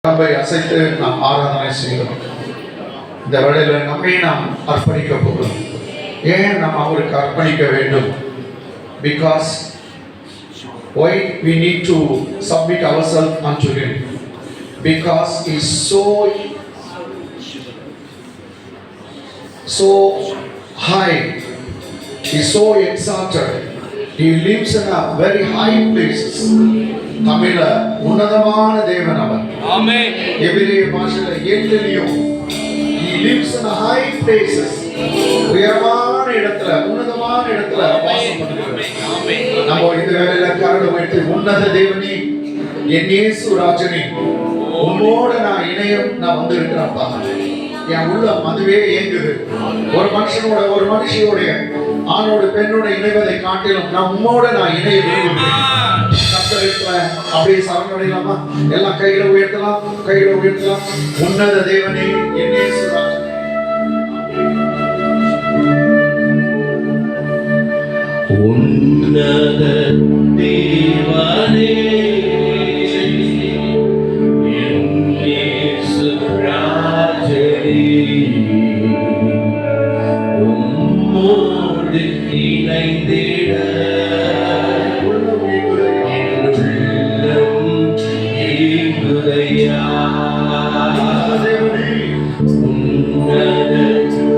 நம்மை அசைத்து நாம் ஆராதனை செய்கிறோம். இந்த வேளையில் நம்மை நாம் அர்ப்பணிக்க போகிறோம். ஏன் நாம் அவருக்கு அர்ப்பணிக்க வேண்டும்? Because why we need to submit ourselves unto him? Because he is so high, he is so exalted, he lives in a very high places. தமிழ உன்னதமான தேவன் அவர். ஆமென். எபிரேய பாஷையில ஏற்றலியும் he lives in a high places. உயரமான இடத்துல உன்னதமான இடத்துல வாசம் பண்ணுகிறார். ஆமென். நம்ம இந்த வேளையில கரடு வைத்து உன்னத தேவனே என் இயேசு ராஜனே உம்மோட நான் இணையம் நான் வந்திருக்கிறேன்ப்பா. என் உள்ளம் அதுவே ஏங்குது. ஒரு மனுஷனோட ஒரு மனுஷியோட ஆணோட பெண்ணோட இணைவதை காட்டிலும் நான் உம்மோட நான் இணைய விரும்புகிறேன். அப்படியே சரணடையலாமா? எல்லாம் கையில உயர்த்தலாம். உன்னத தேவனே என் இயேசு ராஜனே. உன்னத தேவனே உம்மோடு இணைந்திட என்னுள்ளம் ஏங்குதையா. உன்னத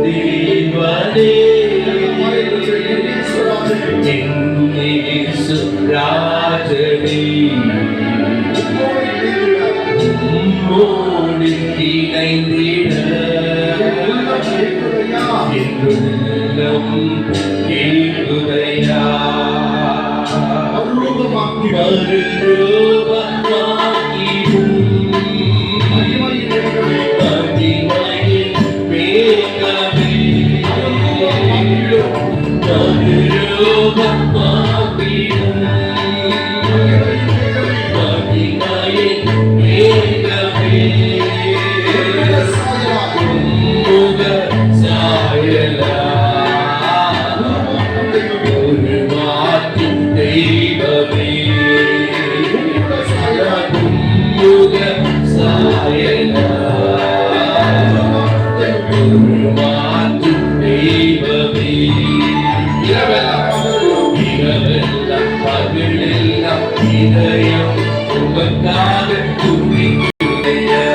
தேவனே என் இயேசு ராஜனே உம்மோடு இணைந்திட என்னுள்ளம் ஏங்குதையா. மறுரூபமாக்கிடும் மகிமையின் மேகமே மறுரூபமாக்கிடும் மகிமையின் மேகமே முக சாயலா ஒரு மாற்று தெய்வமே முக சாயலா ஒரு மாற்று தெய்வமே. இரவெல்லாம் பகலெல்லாம் இதயம் உமக்காக துதிக்குதையா.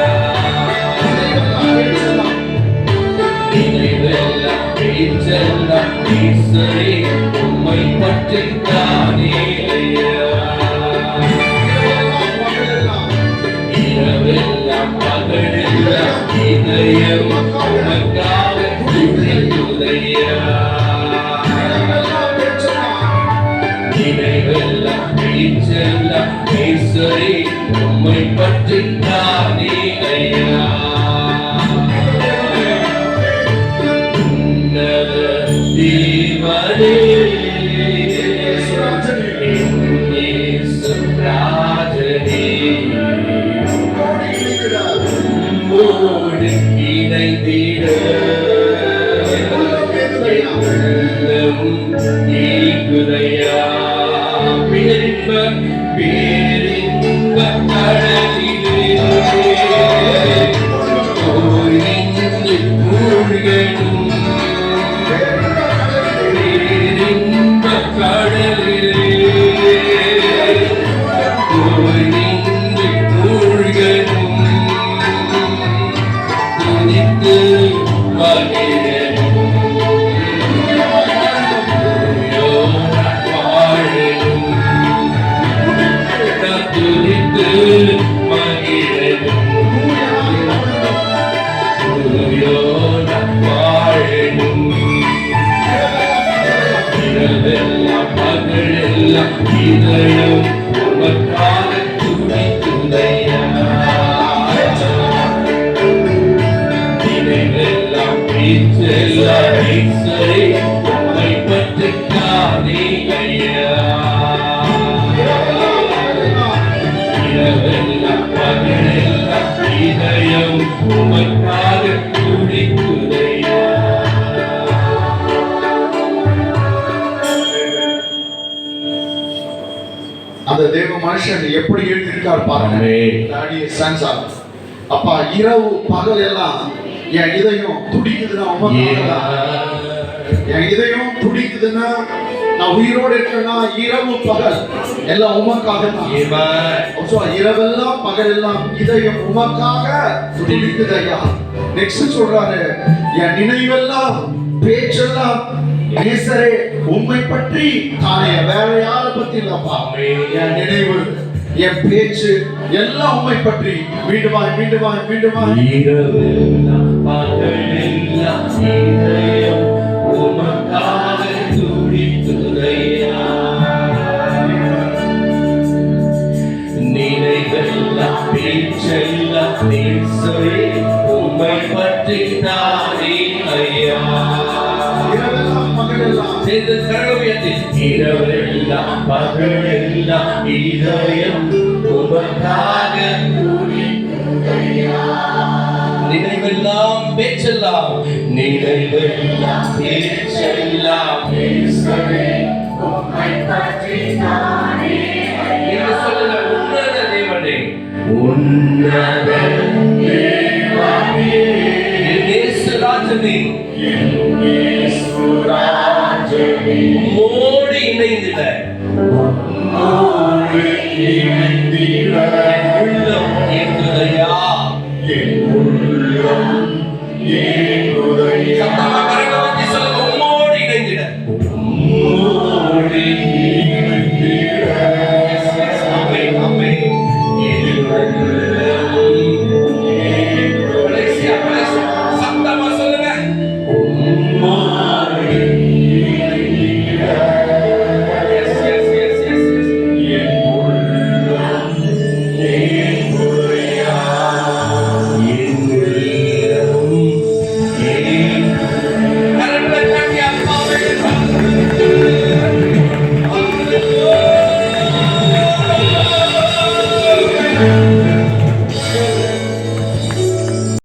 நினைவெல்லாம் பேச்செல்லாம் ஈசரே உம்மை பற்றித்தானே ஐயா. இரவெல்லாம் பகலெல்லாம் இதயம் உமக்காக துதிக்குதையா. நினைவெல்லாம் பேச்செல்லாம் ஈசரே உம்மை பற்றித்தானே ஐயா. உன்னத தேவனே இயேசு ராஜனே உம்மோடு இணைந்திட உள்ளம் ஏங்குதையா. பேரின்ப கடலிலே ஓய்ந்து மூழ்கணும். பேரின்ப கடலிலே ஓய்ந்து மூழ்கணும். துதித்து மகிழணும். துதித்து மகிழணும். வாழணும். இரவெல்லாம் பகலெல்லாம் இதயம் உமக்காக துதிக்குதையா. நினைவெல்லாம் பேச்செல்லாம் ஈசரே உம்மை பற்றித்தானே ஐயா. இரவெல்லாம் பகலெல்லாம் இதயம் உமக்காக துதிக்குதையா. அந்த தேவ மனுஷன் எப்படி எழுதியிருக்கார் பாருங்க. அப்பா இரவு பகல் எல்லாம் என் இதயம் துடிக்குதுன்னா உமக்காக தான். என் இதயம் துடிக்குதுன்னா நான் உயிரோடு இருக்கேன்னா இரவு பகல் எல்லாம் உமக்காக தான். இரவெல்லாம் பகல் எல்லாம் இதயம் உமக்காக துடிக்குது ஐயா. நெக்ஸ்ட் சொல்றாரு, என் நினைவெல்லாம் பேச்செல்லாம் நேசரே உம்மை பற்றி தானே, வேற யாரை பத்தி இல்லப்பா. என் நினைவு என் பேச்சு எல்லாம் உம்மை பற்றி. மீண்டுமாய் மீண்டுமாய் மீண்டுமாய் இரவெல்லாம் பகலெல்லாம் இதயம் உமக்காக துடிக்குதையா. நினைவெல்லாம் பேச்செல்லாம் நேசரே உம்மை பற்றி தானே ஐயா. இரவெல்லாம் பகலெல்லாம் செய்த கருவியத்தில் இரவெல்லாம் பகலெல்லாம் இதயம் உமக்காக துடிக்குதையா. நினைவெல்லாம் பேச்செல்லாம் நினைவெல்லாம் பேச்செல்லாம் நேசரே உம்மை பற்றி தானே ஐயா. சொல்லுங்க, உன்னத தேவனே, உன்னத தேவனே, இயேசுராஜனே, இயேசுராஜனே, மோடி இணைந்திட, மோடி இணைந்திட